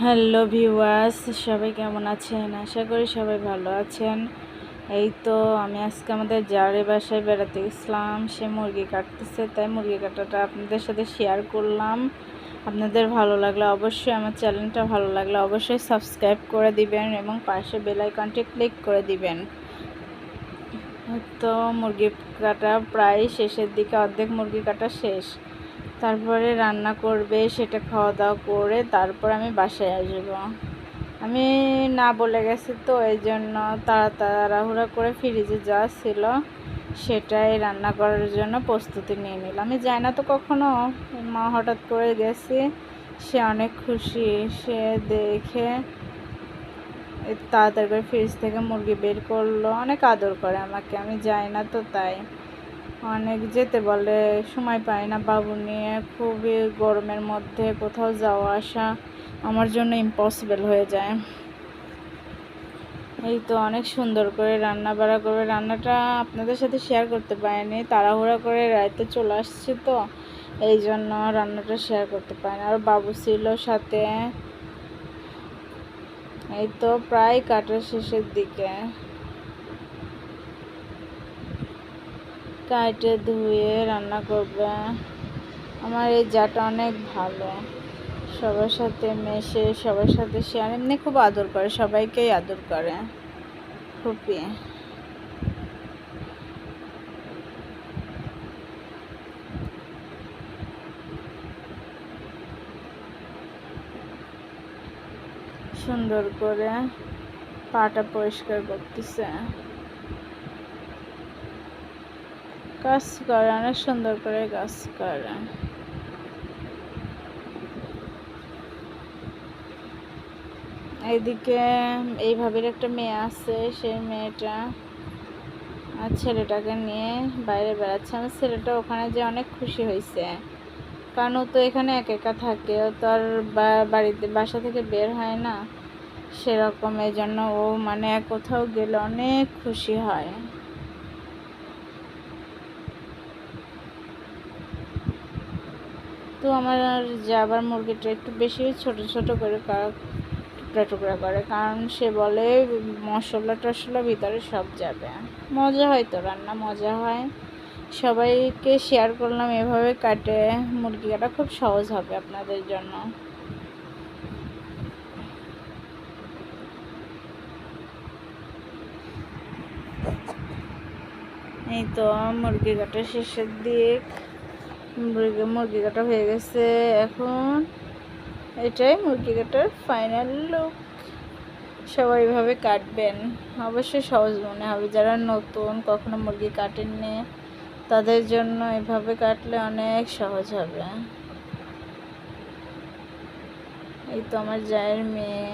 Hello viewers, সবাই কেমন আছেন? আশা করি সবাই ভালো আছেন। এই তো আমি আজকে আমাদের জারে বাসায় বেড়াতে গেছিলাম। সে মুরগি কাটতেছে, তাই মুরগি কাটাটা আপনাদের সাথে শেয়ার করলাম। আপনাদের ভালো লাগলে অবশ্যই আমার চ্যানেলটা ভালো লাগলে অবশ্যই সাবস্ক্রাইব করে দিবেন এবং পাশে বেল আইকনটি ক্লিক করে দিবেন। তো মুরগি কাটা প্রায় শেষের দিকে, অর্ধেক মুরগি কাটা শেষ। তারপরে রান্না করবে, সেটা খাওয়া দাওয়া করে তারপর আমি বাসায় আসবো। আমি না বলে গেছি তো এই জন্য তাড়াহুড়া করে ফ্রিজে যা ছিল সেটাই রান্না করার জন্য প্রস্তুতি নিয়ে নিলাম। আমি যাই না তো কখনো, মা হঠাৎ করে গেছি, সে অনেক খুশি। সে দেখে তাড়াতাড়ি করে ফ্রিজ থেকে মুরগি বের করলো, অনেক আদর করে আমাকে। আমি যাই না তো তাই অনেক যেতে বলে, সময় পাই না বাবু নিয়ে। খুবই গরমের মধ্যে কোথাও যাওয়া আসা আমার জন্য ইম্পসিবল হয়ে যায়। এই তো অনেক সুন্দর করে রান্না বাড়া করে, রান্নাটা আপনাদের সাথে শেয়ার করতে পারিনি, তাড়াহুড়া করে রাইতে চলে আসছি তো এই জন্য রান্নাটা শেয়ার করতে পারিনি। আর বাবু ছিল সাথে। এই তো প্রায় কাটার শেষের দিকে, কাটে ধুয়ে রান্না করবে। আমার এই জাটা অনেক ভালো, সবার সাথে মেশে, সবার সাথে শেয়ার, এমনি খুব আদর করে, সবাইকেই আদর করে খুবই। সুন্দর করে পাটা পরিষ্কার করতেছে, কাজ করে, অনেক সুন্দর করে কাজ করে। এইদিকে এই ভাবির একটা মেয়ে আছে, সেই মেয়েটা আর ছেলেটাকে নিয়ে বাইরে বেড়াচ্ছে। আমার ছেলেটা ওখানে যে অনেক খুশি হয়েছে, কারণ ও তো এখানে একা থাকে, ও তো আর বাড়িতে বাসা থেকে বের হয় না সেরকম। এই জন্য ও মানে কোথাও গেলে অনেক খুশি হয়। তো আমার যে আবার মুরগিটা একটু বেশি ছোট ছোট করে টুকরা টুকরা করে, কারণ সে বলে মশলা টশলা ভিতরে সব যাবে। মজা হয় তো, রান্না মজা হয়। সবাইকে শেয়ার করলাম এভাবে কাটে মুরগি কাটা, খুব সহজ হবে আপনাদের জন্য। এই তো মুরগি কাটা শেষের দিক, মুরগি কাটা হয়ে গেছে। এখন এটাই মুরগি কাটার ফাইনাল লুক। সবাই এভাবে কাটবেন, অবশ্যই সহজ মনে হবে। যারা নতুন, কখনো মুরগি কাটেননি, তাদের জন্য এভাবে কাটলে অনেক সহজ হবে। এই তো আমার জায়ের মেয়ে।